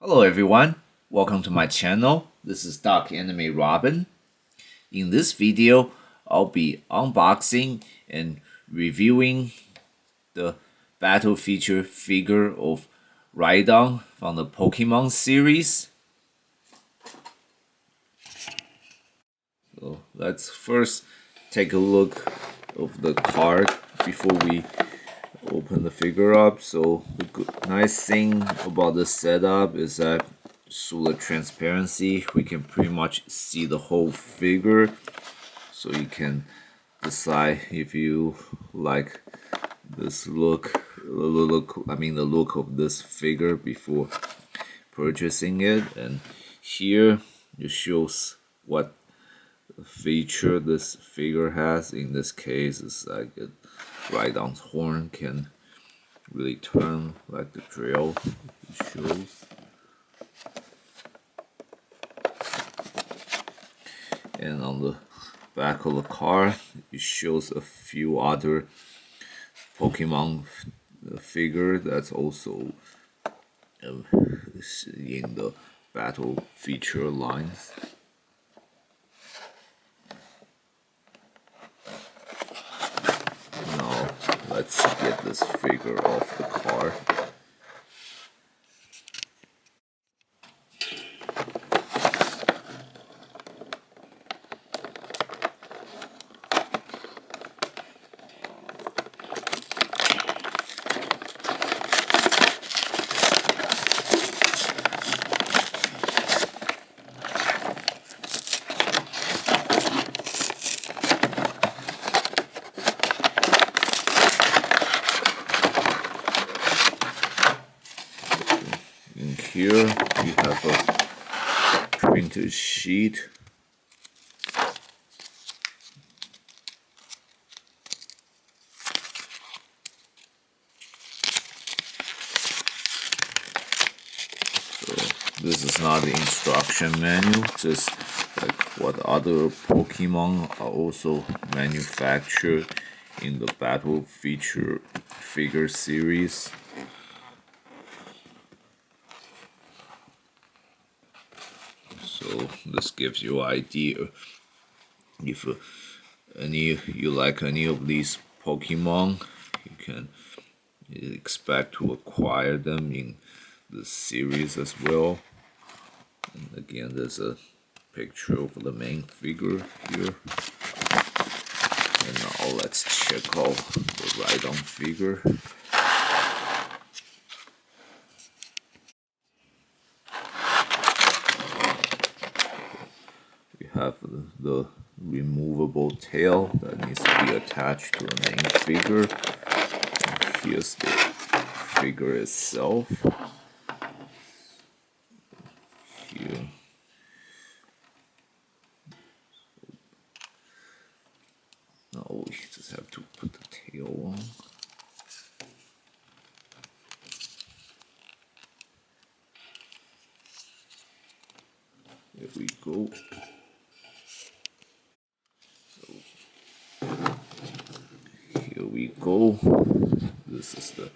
Hello everyone, welcome to my channel. This is Dark Anime Robin. In this video, I'll be unboxing and reviewing the battle feature figure of Rhydon from the Pokemon series. So let's first take a look of the card before we open the figure up. So the nice thing about the setup is that through the transparency we can pretty much see the whole figure, so you can decide if you like this look the look of this figure before purchasing it. And here it shows what feature this figure has. In this case, it's like a Rhydon's horn can really turn like the drill it shows. And on the back of the card, it shows a few other Pokemon figure that's also in the battle feature lines. Now let's get this figure off the card. In here we have a printed sheet. So this is not the instruction manual, just like what other Pokemon are also manufactured in the battle feature figure series. So this gives you an idea if you like any of these Pokemon, you can expect to acquire them in the series as well. And again, there's a picture of the main figure here. And now let's check out the Rhydon figure. We have the removable tail that needs to be attached to the main figure. And here's the figure itself. Here. Now we just have to put the tail on. There we go. So here we go. This is the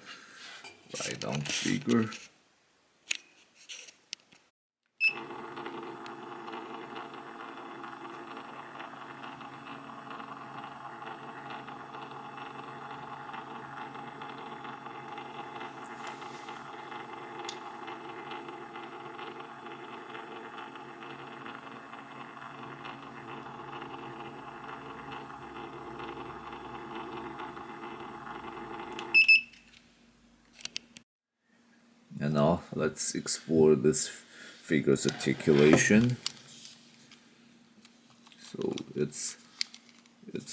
Rhydon figure. And now let's explore this figure's articulation. So its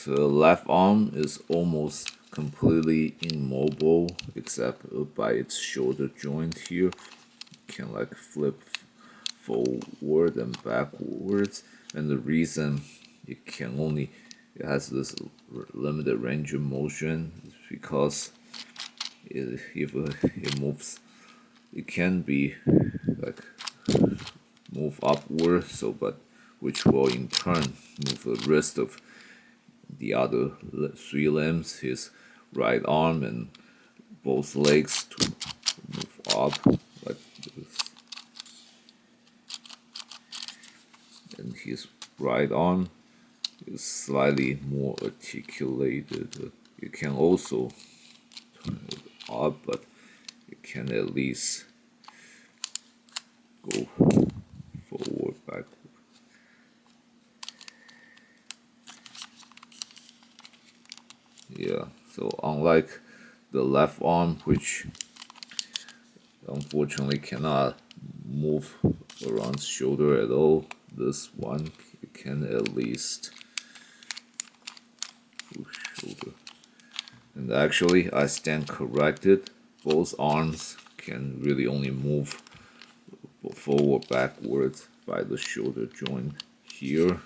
left arm is almost completely immobile except by its shoulder joint here. You can like flip forward and backwards, and the reason it has this limited range of motion is because if it moves, it can be like move upward, so which will in turn move the rest of the other three limbs, his right arm and both legs, to move up like this. his right arm is slightly more articulated. You can also turn it up, but you can at least go forward, backward. Yeah, so unlike the left arm, which unfortunately cannot move around the shoulder at all, this one you can at least push shoulder. And actually, I stand corrected. Both arms can really only move forward, backwards by the shoulder joint here,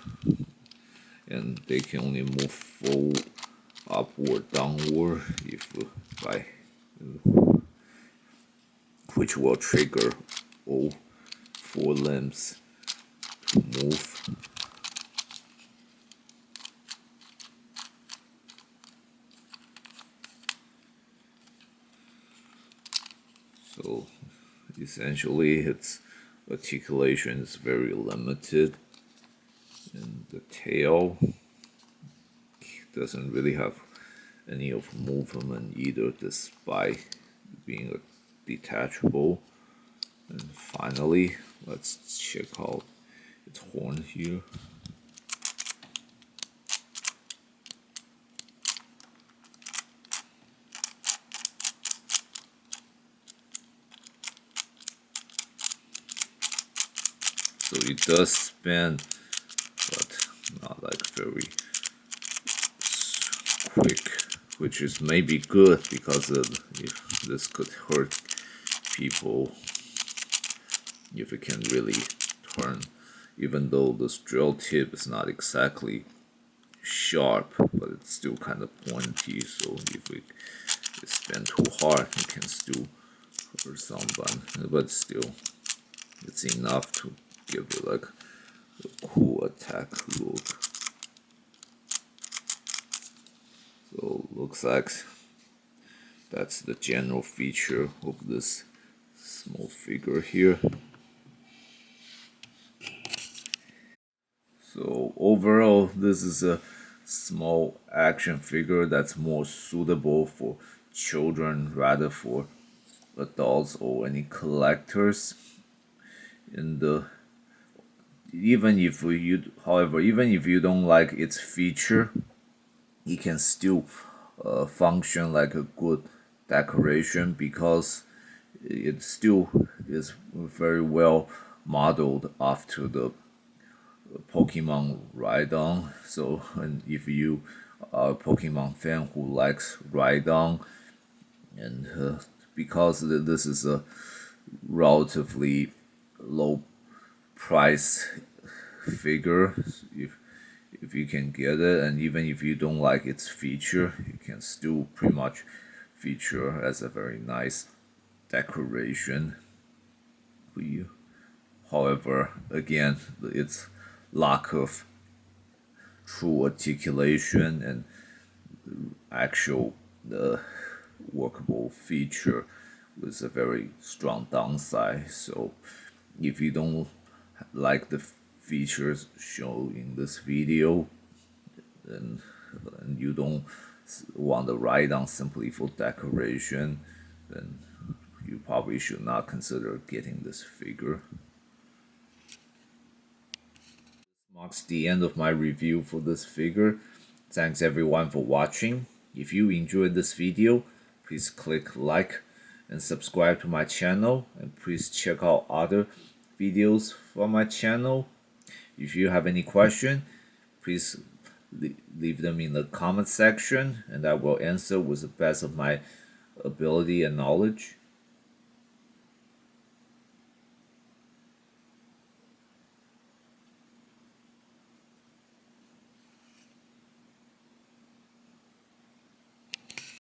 and they can only move forward, upward, downward if by which will trigger all four limbs to move. So essentially its articulation is very limited, and the tail doesn't really have any of movement either, despite being detachable. And finally, let's check out its horn here. So it does spin, but not like very quick, which is maybe good because if this could hurt people if it can really turn, even though this drill tip is not exactly sharp, but it's still kind of pointy, so if we spin too hard it can still hurt someone, but still it's enough to give it like a cool attack look. So looks like that's the general feature of this small figure here. So overall, this is a small action figure that's more suitable for children rather for adults or any collectors. And even if you don't like its feature, it can still function like a good decoration because it still is very well modeled after the Pokemon Rhydon. So, and if you are a Pokemon fan who likes Rhydon, and because this is a relatively low price figure, if you can get it, and even if you don't like its feature, you can still pretty much feature as a very nice decoration for you. However, again, its lack of true articulation and actual workable feature was a very strong downside. So if you don't like the features shown in this video, and you don't want to write down simply for decoration, then you probably should not consider getting this figure. Marks the end of my review for this figure. Thanks everyone for watching. If you enjoyed this video, please click like and subscribe to my channel, and please check out other videos from my channel. If you have any question, please leave them in the comment section and I will answer with the best of my ability and knowledge.